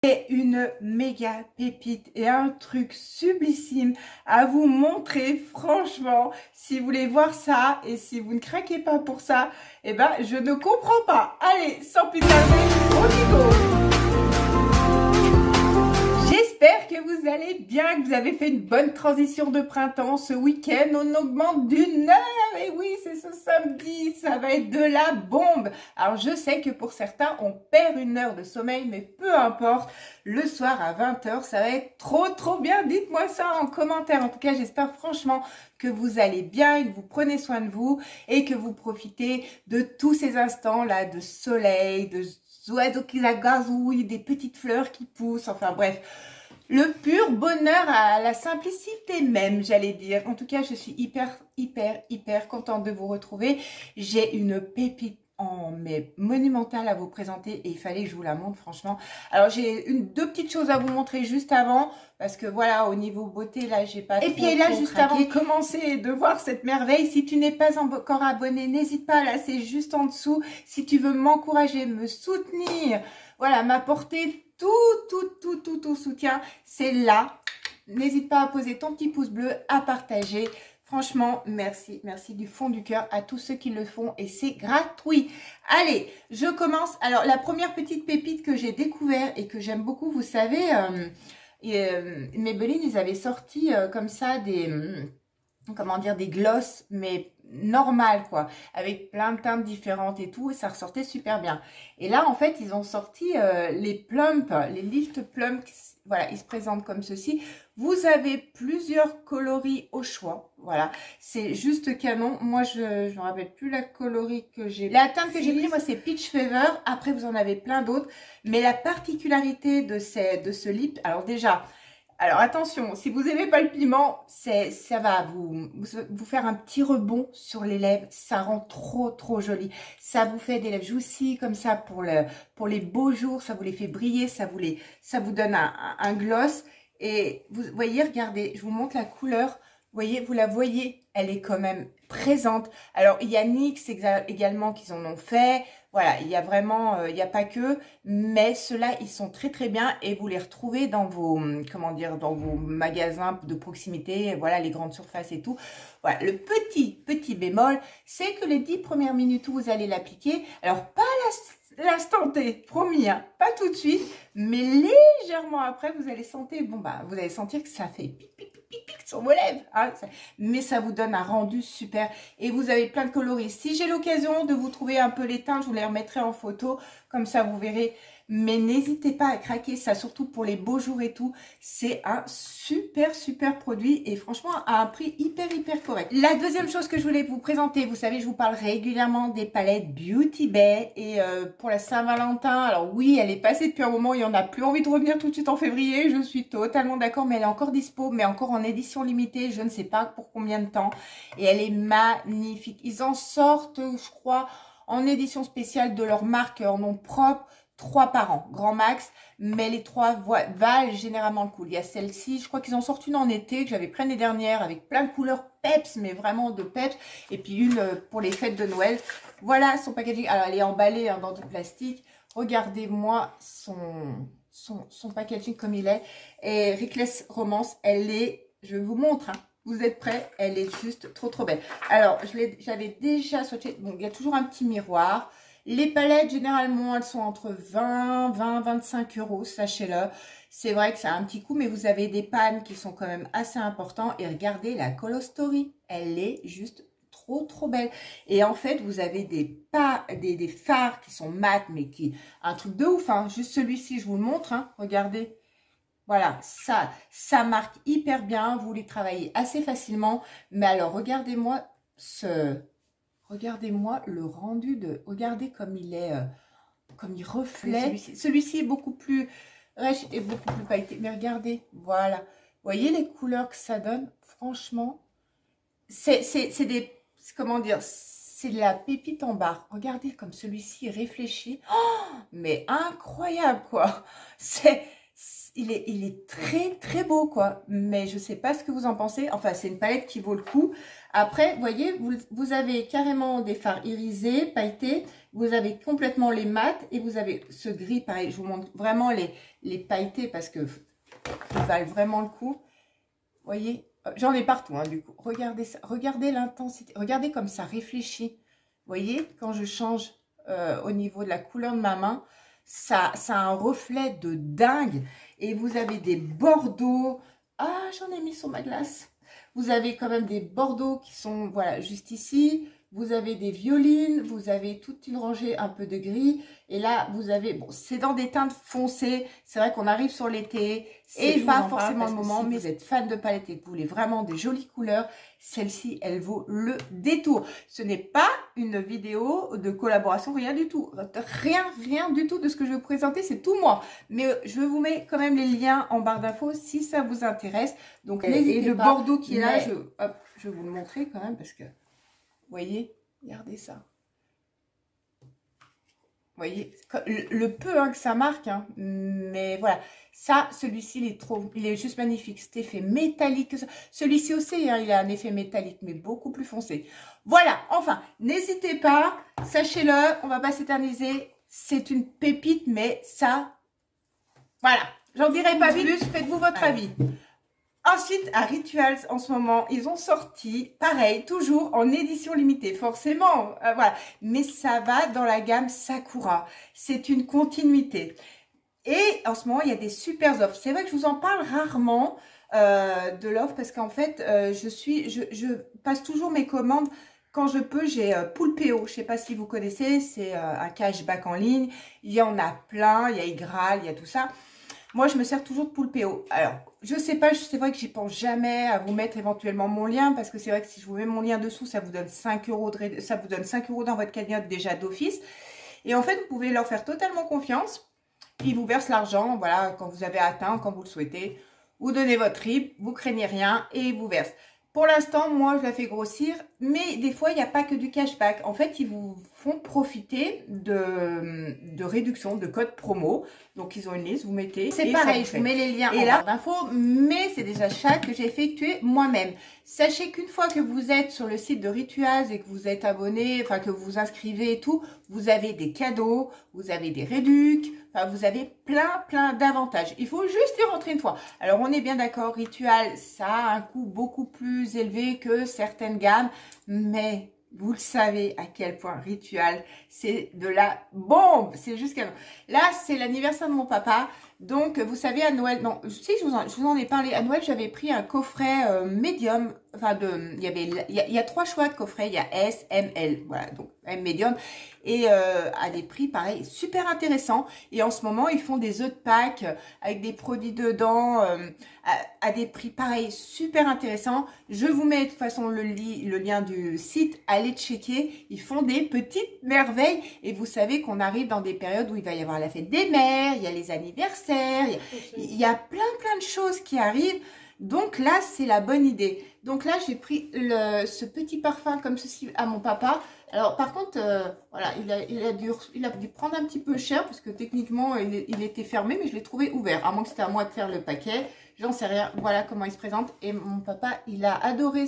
J'ai une méga pépite et un truc sublissime à vous montrer. Franchement, si vous voulez voir ça et si vous ne craquez pas pour ça, eh ben je ne comprends pas. Allez, sans plus tarder, on y go. J'espère que vous allez bien, que vous avez fait une bonne transition de printemps. Ce week-end, on augmente d'une heure. Et oui, c'est ce samedi, ça va être de la bombe. Alors, je sais que pour certains, on perd une heure de sommeil, mais peu importe. Le soir à 20 h, ça va être trop bien. Dites-moi ça en commentaire. En tout cas, j'espère franchement que vous allez bien et que vous prenez soin de vous et que vous profitez de tous ces instants-là de soleil, de oiseaux qui la gazouillent, des petites fleurs qui poussent, enfin bref. Le pur bonheur à la simplicité même, j'allais dire. En tout cas, je suis hyper contente de vous retrouver. J'ai une pépite mais monumentale à vous présenter et il fallait que je vous la montre franchement. Alors j'ai deux petites choses à vous montrer juste avant parce que voilà, au niveau beauté là j'ai pas. Et puis là juste avant de commencer de voir cette merveille, si tu n'es pas encore abonné, n'hésite pas, là c'est juste en dessous. Si tu veux m'encourager, me soutenir, voilà, m'apporter tout soutien, c'est là. N'hésite pas à poser ton petit pouce bleu, à partager. Franchement, merci du fond du cœur à tous ceux qui le font et c'est gratuit. Allez, je commence. Alors, la première petite pépite que j'ai découvert et que j'aime beaucoup, vous savez, Maybelline, ils avaient sorti comme ça des, comment dire, des glosses, mais normales quoi, avec plein de teintes différentes et tout, et ça ressortait super bien. Et là, en fait, ils ont sorti les plump, les lift plump. Voilà, ils se présentent comme ceci. Vous avez plusieurs coloris au choix. Voilà, c'est juste canon. Moi, je ne me rappelle plus la coloris que j'ai. La teinte que j'ai pris, moi, c'est Peach Fever. Après, vous en avez plein d'autres. Mais la particularité de ce lip, alors déjà, alors attention, si vous n'aimez pas le piment, ça va vous faire un petit rebond sur les lèvres. Ça rend trop joli. Ça vous fait des lèvres juicy comme ça pour les beaux jours. Ça vous les fait briller, ça vous donne un gloss. Et vous voyez, regardez, je vous montre la couleur. Vous voyez, vous la voyez, elle est quand même présente. Alors, il y a NYX également qui en ont fait. Voilà, il y a vraiment, il n'y a pas que, mais ceux-là, ils sont très bien et vous les retrouvez dans vos, comment dire, dans vos magasins de proximité, voilà, les grandes surfaces et tout. Voilà, le petit bémol, c'est que les 10 premières minutes où vous allez l'appliquer, alors pas l'instant T, promis, hein, pas tout de suite, mais légèrement après, vous allez sentir, bon bah, vous allez sentir que ça fait pic sur vos lèvres, hein, mais ça vous donne un rendu super et vous avez plein de coloris. Si j'ai l'occasion de vous trouver un peu les teintes, je vous les remettrai en photo, comme ça vous verrez. Mais n'hésitez pas à craquer ça, surtout pour les beaux jours et tout. C'est un super produit et franchement à un prix hyper correct. La deuxième chose que je voulais vous présenter, vous savez, je vous parle régulièrement des palettes Beauty Bay et pour la Saint-Valentin. Alors oui, elle est passée depuis un moment, il n'y en a plus envie de revenir tout de suite en février. Je suis totalement d'accord, mais elle est encore dispo, mais encore en édition limitée. Je ne sais pas pour combien de temps. Et elle est magnifique. Ils en sortent, je crois, en édition spéciale de leur marque en nom propre. 3 par an, grand max, mais les 3 valent généralement le coup. Il y a celle-ci, je crois qu'ils en sortent une en été, que j'avais pris l'année dernière, avec plein de couleurs peps, mais vraiment de peps, et puis une pour les fêtes de Noël. Voilà son packaging. Alors, elle est emballée hein, dans du plastique. Regardez-moi son packaging comme il est. Et Reckless Romance, elle est, je vous montre, hein. Vous êtes prêts? Elle est juste trop belle. Alors, j'avais déjà swatché. Bon, il y a toujours un petit miroir. Les palettes, généralement, elles sont entre 25 euros, sachez-le. C'est vrai que ça a un petit coût, mais vous avez des pannes qui sont quand même assez importants. Et regardez la Color Story, elle est juste trop belle. Et en fait, vous avez des fards qui sont mat, mais un truc de ouf. Hein. Juste celui-ci, je vous le montre. Hein. Regardez. Voilà, ça marque hyper bien. Vous les travaillez assez facilement. Mais alors, regardez-moi Regardez-moi le rendu de... Regardez comme il est... comme il reflète. Celui-ci est beaucoup plus rêche et beaucoup plus pailleté. Mais regardez, voilà. Vous voyez les couleurs que ça donne? Franchement, c'est des... Comment dire? C'est de la pépite en barre. Regardez comme celui-ci est réfléchi. Oh, mais incroyable, quoi. il est très très beau quoi, mais je sais pas ce que vous en pensez. Enfin, c'est une palette qui vaut le coup. Après, vous voyez, vous avez carrément des fards irisés, pailletés, vous avez complètement les mats et vous avez ce gris pareil. Je vous montre vraiment les pailletés parce que ils valent vraiment le coup. Vous voyez, j'en ai partout hein, du coup. Regardez ça, regardez l'intensité, regardez comme ça réfléchit. Vous voyez, quand je change au niveau de la couleur de ma main, ça a un reflet de dingue. Et vous avez des bordeaux. Ah, j'en ai mis sur ma glace. Vous avez quand même des bordeaux qui sont, voilà, juste ici. Vous avez des violines. Vous avez toute une rangée un peu de gris. Et là, vous avez, bon, c'est dans des teintes foncées. C'est vrai qu'on arrive sur l'été. Et pas forcément le moment, mais vous êtes fan de palettes et que vous voulez vraiment des jolies couleurs, celle-ci, elle vaut le détour. Ce n'est pas une vidéo de collaboration, rien du tout. Rien du tout de ce que je vais vous présenter, c'est tout moi. Mais je vous mets quand même les liens en barre d'infos si ça vous intéresse. Donc n'hésitez pas. Et le bordeaux qui est là, je vais vous le montrer quand même parce que, vous voyez, regardez ça. Vous voyez, le peu hein, que ça marque, hein, mais voilà. Ça, celui-ci, il est juste magnifique. Cet effet métallique. Celui-ci aussi, hein, il a un effet métallique, mais beaucoup plus foncé. Voilà, enfin, n'hésitez pas, sachez-le, on va pas s'éterniser. C'est une pépite, mais ça, voilà. J'en dirai pas plus, faites-vous votre avis. Ensuite, à Rituals, en ce moment, ils ont sorti, pareil, toujours en édition limitée, forcément, voilà. Mais ça va dans la gamme Sakura. C'est une continuité. Et en ce moment, il y a des super offres. C'est vrai que je vous en parle rarement de l'offre parce qu'en fait, je passe toujours mes commandes. Quand je peux, j'ai Poulpeo. Je ne sais pas si vous connaissez, c'est un cashback en ligne. Il y en a plein, il y a Igral, il y a tout ça. Moi, je me sers toujours de Poulpeo. Alors, je sais pas, c'est vrai que j'y pense jamais à vous mettre éventuellement mon lien parce que c'est vrai que si je vous mets mon lien dessous, ça vous donne 5 €, ça vous donne 5 € dans votre cagnotte déjà d'office. Et en fait, vous pouvez leur faire totalement confiance. Ils vous versent l'argent, voilà, quand vous avez atteint, quand vous le souhaitez. Vous donnez votre RIB, vous craignez rien et ils vous versent. Pour l'instant, moi, je la fais grossir, mais des fois, il n'y a pas que du cashback. En fait, ils vous font profiter de réduction, de code promo. Donc, ils ont une liste, vous mettez. C'est pareil, je vous mets les liens en barre d'infos, mais c'est des achats que j'ai effectués moi-même. Sachez qu'une fois que vous êtes sur le site de Rituals et que vous êtes abonné, enfin que vous vous inscrivez et tout, vous avez des cadeaux, vous avez des réducs, enfin vous avez plein d'avantages. Il faut juste y rentrer une fois. Alors on est bien d'accord, Rituals, ça a un coût beaucoup plus élevé que certaines gammes, mais vous le savez à quel point Rituals, c'est de la bombe. C'est jusqu'à... Là, c'est l'anniversaire de mon papa. Donc, vous savez, à Noël, non, si je vous en ai parlé, à Noël, j'avais pris un coffret médium, enfin, il y a 3 choix de coffrets, il y a S, M, L, voilà, donc M médium, et à des prix, pareil, super intéressants. Et en ce moment, ils font des œufs de Pâques avec des produits dedans, à des prix, pareil, super intéressants. Je vous mets de toute façon le lien du site, allez checker, ils font des petites merveilles, et vous savez qu'on arrive dans des périodes où il va y avoir la fête des mères, il y a les anniversaires, il y a plein de choses qui arrivent. Donc là, c'est la bonne idée. Donc là, j'ai pris ce petit parfum comme ceci à mon papa. Alors par contre, voilà, il a dû prendre un petit peu cher parce que techniquement, il était fermé, mais je l'ai trouvé ouvert. À moins que c'était à moi de faire le paquet. J'en sais rien. Voilà comment il se présente. Et mon papa, il a adoré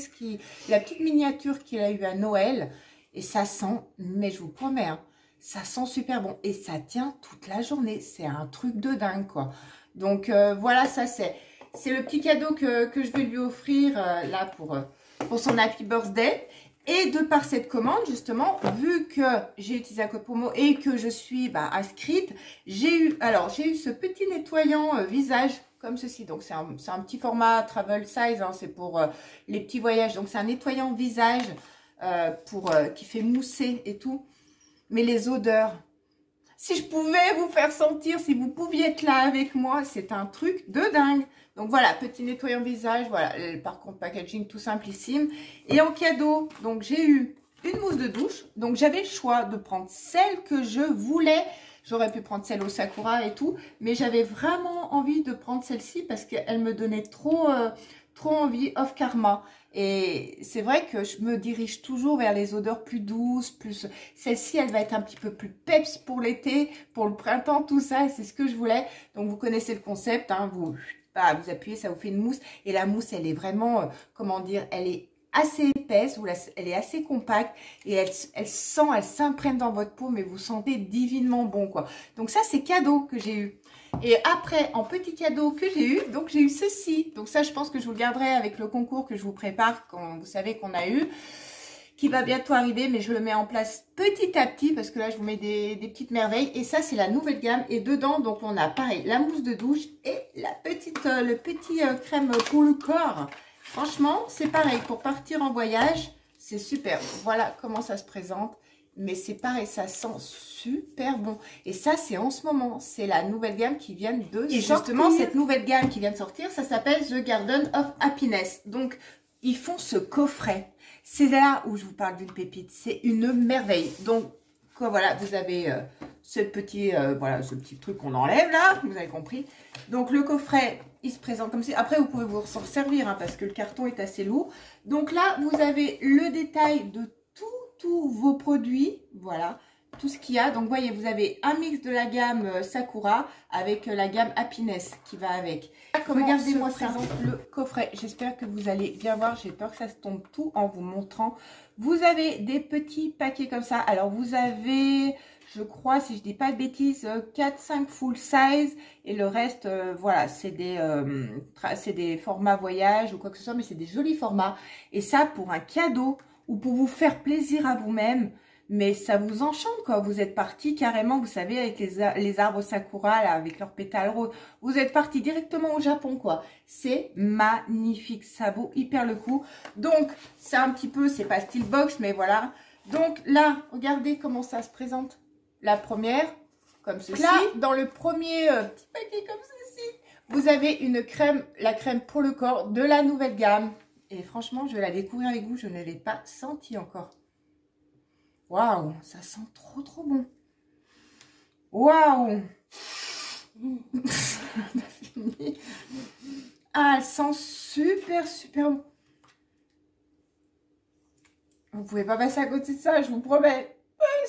la petite miniature qu'il a eue à Noël. Et ça sent, mais je vous promets, hein, ça sent super bon. Et ça tient toute la journée. C'est un truc de dingue, quoi. Donc voilà, ça c'est le petit cadeau que je vais lui offrir là pour son Happy Birthday. Et de par cette commande, justement, vu que j'ai utilisé un code promo et que je suis inscrite, j'ai eu ce petit nettoyant visage comme ceci. Donc c'est un petit format travel size, hein, c'est pour les petits voyages. Donc c'est un nettoyant visage qui fait mousser et tout. Mais les odeurs, si je pouvais vous faire sentir, si vous pouviez être là avec moi, c'est un truc de dingue. Donc voilà, petit nettoyant visage, voilà, par contre packaging tout simplissime. Et en cadeau, donc j'ai eu une mousse de douche. Donc j'avais le choix de prendre celle que je voulais. J'aurais pu prendre celle au Sakura et tout, mais j'avais vraiment envie de prendre celle-ci parce qu'elle me donnait trop trop envie Off Karma. Et c'est vrai que je me dirige toujours vers les odeurs plus douces, plus... Celle-ci, elle va être un petit peu plus peps pour l'été, pour le printemps, tout ça, et c'est ce que je voulais. Donc, vous connaissez le concept, hein, vous appuyez, ça vous fait une mousse. Et la mousse, elle est vraiment, comment dire, elle est assez épaisse, elle est assez compacte, et elle s'imprègne dans votre peau, mais vous sentez divinement bon, quoi. Donc, ça, c'est cadeau que j'ai eu. Et après, en petit cadeau que j'ai eu, donc j'ai eu ceci. Donc ça, je pense que je vous le garderai avec le concours que je vous prépare, quand vous savez qu'on a eu, qui va bientôt arriver, mais je le mets en place petit à petit, parce que là, je vous mets des petites merveilles. Et ça, c'est la nouvelle gamme. Et dedans, donc on a pareil, la mousse de douche et le petit crème pour le corps. Franchement, c'est pareil, pour partir en voyage, c'est super. Voilà comment ça se présente. Mais c'est pareil, ça sent super bon. Et ça, c'est en ce moment. C'est la nouvelle gamme qui vient de sortir. Et justement, cette nouvelle gamme qui vient de sortir, ça s'appelle The Garden of Happiness. Donc, ils font ce coffret. C'est là où je vous parle d'une pépite. C'est une merveille. Donc, quoi, voilà, vous avez ce petit truc qu'on enlève là. Vous avez compris. Donc, le coffret, il se présente comme ça. Après, vous pouvez vous s'en servir, hein, parce que le carton est assez lourd. Donc là, vous avez le détail de tous vos produits, voilà, tout ce qu'il y a. Donc, vous voyez, vous avez un mix de la gamme Sakura avec la gamme Happiness qui va avec. Regardez-moi ça, le coffret. J'espère que vous allez bien voir. J'ai peur que ça se tombe tout en vous montrant. Vous avez des petits paquets comme ça. Alors, vous avez, je crois, si je dis pas de bêtises, 4-5 full size. Et le reste, voilà, c'est des formats voyage ou quoi que ce soit. Mais c'est des jolis formats. Et ça, pour un cadeau ou pour vous faire plaisir à vous-même, mais ça vous enchante quand vous êtes parti carrément, vous savez, avec les arbres sakura, là, avec leurs pétales roses. Vous êtes parti directement au Japon, quoi. C'est magnifique, ça vaut hyper le coup. Donc, c'est un petit peu, c'est pas style box, mais voilà. Donc là, regardez comment ça se présente. La première, comme ceci. Là, dans le premier petit paquet comme ceci, vous avez une crème, la crème pour le corps de la nouvelle gamme. Et franchement, je vais la découvrir avec vous. Je ne l'ai pas senti encore. Waouh, ça sent trop, trop bon. Waouh. Ah, elle sent super, super bon. Vous pouvez pas passer à côté de ça, je vous promets.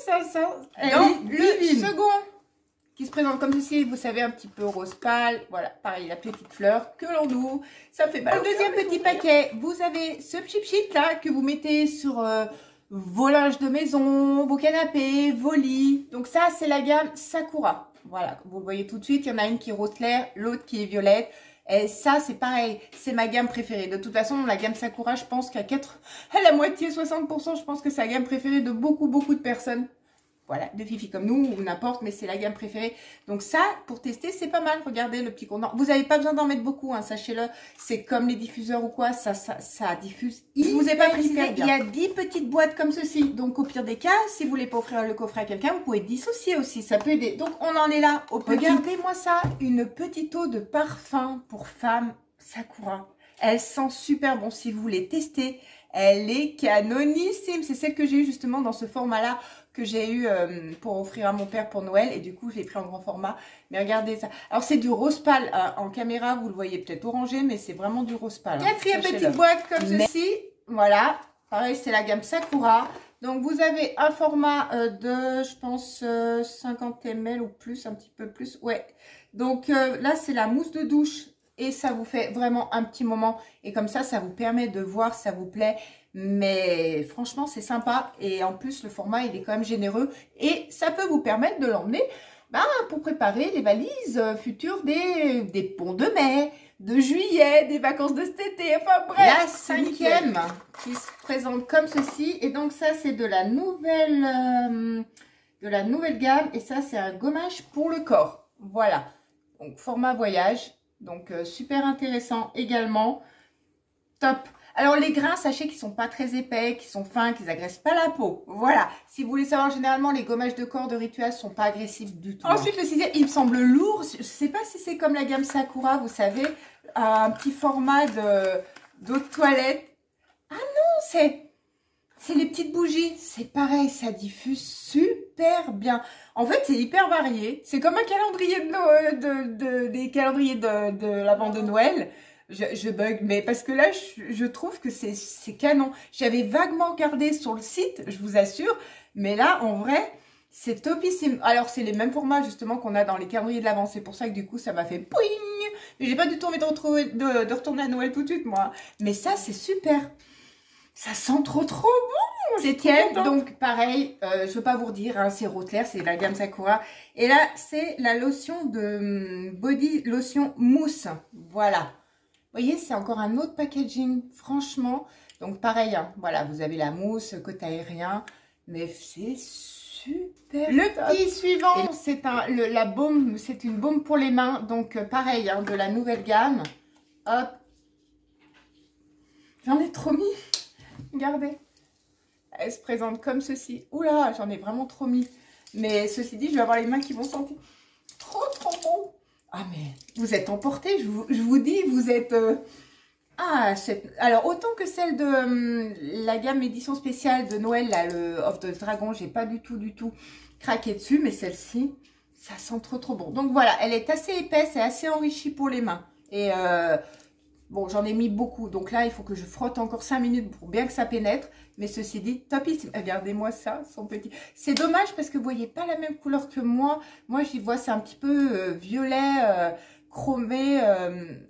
Ça sent. Et le second, qui se présente comme ceci, vous savez, un petit peu rose pâle. Voilà, pareil, la petite fleur que l'on ouvre. Ça fait mal. Le deuxième petit paquet, vous avez ce chip sheet là que vous mettez sur vos linges de maison, vos canapés, vos lits. Donc ça, c'est la gamme Sakura. Voilà, vous le voyez tout de suite. Il y en a une qui est rose clair, l'autre qui est violette. Et ça, c'est pareil, c'est ma gamme préférée. De toute façon, la gamme Sakura, je pense qu'à la moitié, 60%, je pense que c'est la gamme préférée de beaucoup, beaucoup de personnes. Voilà, de fifi comme nous ou n'importe, mais c'est la gamme préférée. Donc ça, pour tester, c'est pas mal. Regardez le petit contenant. Vous n'avez pas besoin d'en mettre beaucoup, hein, sachez-le. C'est comme les diffuseurs ou quoi, ça diffuse. Je vous ai pas précisé, il y a 10 petites boîtes comme ceci. Donc au pire des cas, si vous voulez pas offrir le coffret à quelqu'un, vous pouvez dissocier aussi, ça peut aider. Donc on en est là au petit. Regardez-moi ça, une petite eau de parfum pour femmes Sakura. Elle sent super bon si vous voulez tester. Elle est canonissime. C'est celle que j'ai eue justement dans ce format-là, que j'ai eu pour offrir à mon père pour Noël. Et du coup, je l'ai pris en grand format. Mais regardez ça. Alors, c'est du rose pâle. En caméra, vous le voyez peut-être orangé, mais c'est vraiment du rose pâle. Quatrième petite boîte comme ceci. Voilà. Pareil, c'est la gamme Sakura. Donc, vous avez un format de, je pense, 50 ml ou plus, un petit peu plus. Ouais. Donc, là, c'est la mousse de douche. Et ça vous fait vraiment un petit moment. Et comme ça vous permet de voir si ça vous plaît. Mais franchement, c'est sympa. Et en plus, le format, il est quand même généreux. Et ça peut vous permettre de l'emmener pour préparer les valises futures des ponts de mai, de juillet, des vacances de cet été. Enfin bref, la cinquième qui se présente comme ceci. Et donc ça, c'est de la nouvelle gamme. Et ça, c'est un gommage pour le corps. Voilà. Donc, format voyage. Donc, super intéressant également. Top. Alors, les grains, sachez qu'ils sont pas très épais, qu'ils sont fins, qu'ils agressent pas la peau. Voilà. Si vous voulez savoir, généralement, les gommages de corps de Ritual sont pas agressifs du tout. Ensuite, le sixième, il me semble lourd. Je sais pas si c'est comme la gamme Sakura, vous savez. Un petit format d'eau de toilette. Ah non, c'est les petites bougies. C'est pareil, ça diffuse super bien. En fait, c'est hyper varié. C'est comme un calendrier des calendriers de l'avant de Noël. je bug, mais parce que là, je trouve que c'est canon. J'avais vaguement regardé sur le site, je vous assure, mais là, en vrai, c'est topissime. Alors, c'est les mêmes formats, justement, qu'on a dans les calendriers de l'Avent. C'est pour ça que, du coup, ça m'a fait pouing. J'ai pas du tout envie de retourner à Noël tout de suite, moi. Mais ça, c'est super. Ça sent trop bon. C'est tiède, donc pareil, je veux pas vous redire, hein, c'est Rotler, c'est la gamme Sakura. Et là, c'est la lotion de body lotion mousse. Voilà. Vous voyez, c'est encore un autre packaging, franchement. Donc pareil, hein, voilà, vous avez la mousse, côte aérien, mais c'est super. Le petit suivant, c'est la baume, c'est une baume pour les mains. Donc pareil, hein, de la nouvelle gamme. Hop. J'en ai trop mis. Regardez. Elle se présente comme ceci. Oula, j'en ai vraiment trop mis. Mais ceci dit, je vais avoir les mains qui vont sentir trop bon. Ah mais vous êtes emportés, je vous dis, vous êtes... Alors autant que celle de la gamme édition spéciale de Noël, là, le Of the Dragon, j'ai pas du tout craqué dessus. Mais celle-ci, ça sent trop bon. Donc voilà, elle est assez épaisse et assez enrichie pour les mains. Et... bon, j'en ai mis beaucoup, donc là, il faut que je frotte encore 5 minutes pour bien que ça pénètre. Mais ceci dit, topissime. Regardez-moi ça, son petit... C'est dommage parce que vous voyez pas la même couleur que moi. Moi, j'y vois, c'est un petit peu violet, chromé,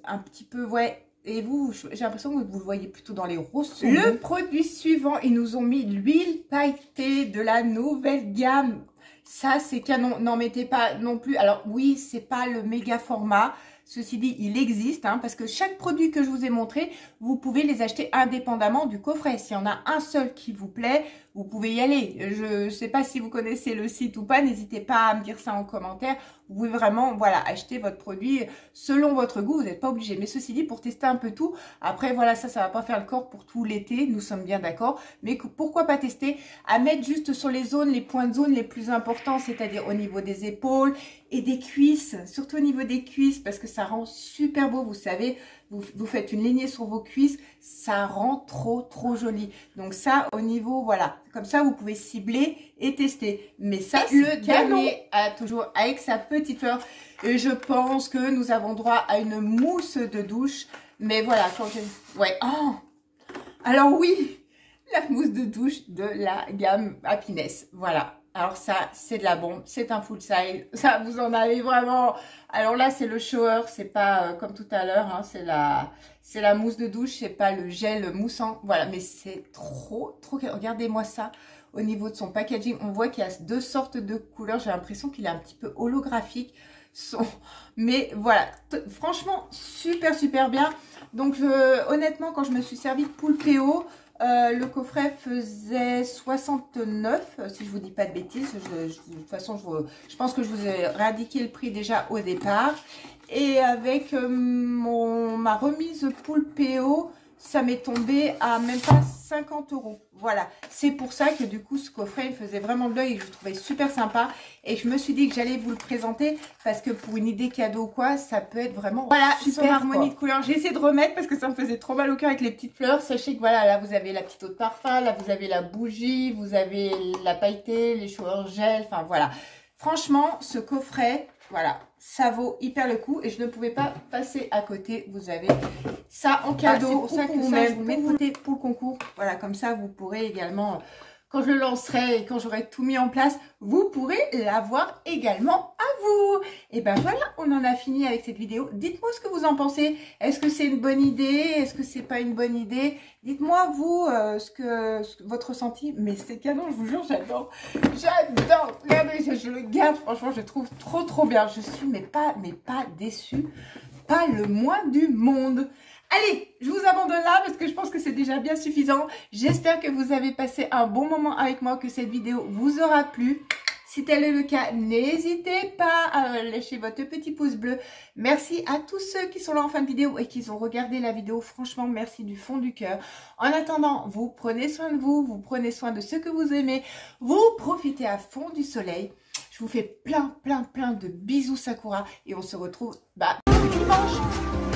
un petit peu, ouais. Et vous, j'ai l'impression que vous le voyez plutôt dans les roses. Le produit suivant, ils nous ont mis l'huile pailletée de la nouvelle gamme. Ça, c'est canon. N'en mettez pas non plus. Alors oui, c'est pas le méga format. Ceci dit, il existe, hein, parce que chaque produit que je vous ai montré, vous pouvez les acheter indépendamment du coffret. S'il y en a un seul qui vous plaît, vous pouvez y aller. Je ne sais pas si vous connaissez le site ou pas, n'hésitez pas à me dire ça en commentaire. Vous pouvez vraiment, voilà, acheter votre produit selon votre goût, vous n'êtes pas obligé. Mais ceci dit, pour tester un peu tout, après, voilà, ça va pas faire le corps pour tout l'été, nous sommes bien d'accord. Mais pourquoi pas tester à mettre juste sur les zones, les points de zone les plus importants, c'est-à-dire au niveau des épaules et des cuisses, surtout au niveau des cuisses, parce que ça rend super beau, vous savez, vous faites une lignée sur vos cuisses, ça rend trop joli. Donc ça, au niveau, voilà, comme ça, vous pouvez cibler et tester. Mais ça, le dernier a toujours avec sa petite fleur. Et je pense que nous avons droit à une mousse de douche. Mais voilà, quand je... Ouais, oh. Alors oui, la mousse de douche de la gamme Happiness. Voilà. Alors ça, c'est de la bombe, c'est un full size, ça vous en avez vraiment. Alors là, c'est le shower, c'est pas comme tout à l'heure, hein, c'est la mousse de douche, c'est pas le gel moussant. Voilà, mais c'est trop. Regardez-moi ça. Au niveau de son packaging, on voit qu'il y a deux sortes de couleurs. J'ai l'impression qu'il est un petit peu holographique. Mais voilà, franchement, super bien. Donc honnêtement, quand je me suis servi de Poulpeo, le coffret faisait 69, si je vous dis pas de bêtises. De toute façon, je pense que je vous ai réindiqué le prix déjà au départ. Et avec ma remise Poulpeo, ça m'est tombé à même pas 50 €. Voilà, c'est pour ça que du coup, ce coffret, il faisait vraiment de l'œil et je le trouvais super sympa. Et je me suis dit que j'allais vous le présenter parce que pour une idée cadeau ou quoi, ça peut être vraiment voilà, super son harmonie de couleurs. J'ai essayé de remettre parce que ça me faisait trop mal au cœur avec les petites fleurs. Sachez que voilà, là, vous avez la petite eau de parfum, là, vous avez la bougie, vous avez la pailletée, les shower gel, enfin voilà. Franchement, ce coffret... Voilà, ça vaut hyper le coup et je ne pouvais pas passer à côté. Vous avez ça en cadeau. C'est pour ça que ça, je vous mets de côté pour le concours. Voilà, comme ça, vous pourrez également, quand je le lancerai et quand j'aurai tout mis en place, vous pourrez l'avoir également à vous. Et ben voilà, on en a fini avec cette vidéo. Dites-moi ce que vous en pensez. Est-ce que c'est une bonne idée? Est-ce que c'est pas une bonne idée? Dites-moi, vous, votre ressenti. Mais c'est canon, je vous jure, j'adore. J'adore. Regardez, je le garde. Franchement, je le trouve trop bien. Je suis, mais pas déçue. Pas le moins du monde. Allez, je vous abandonne là parce que je pense que c'est déjà bien suffisant. J'espère que vous avez passé un bon moment avec moi, que cette vidéo vous aura plu. Si tel est le cas, n'hésitez pas à lâcher votre petit pouce bleu. Merci à tous ceux qui sont là en fin de vidéo et qui ont regardé la vidéo. Franchement, merci du fond du cœur. En attendant, vous prenez soin de vous, vous prenez soin de ceux que vous aimez. Vous profitez à fond du soleil. Je vous fais plein de bisous Sakura et on se retrouve dimanche.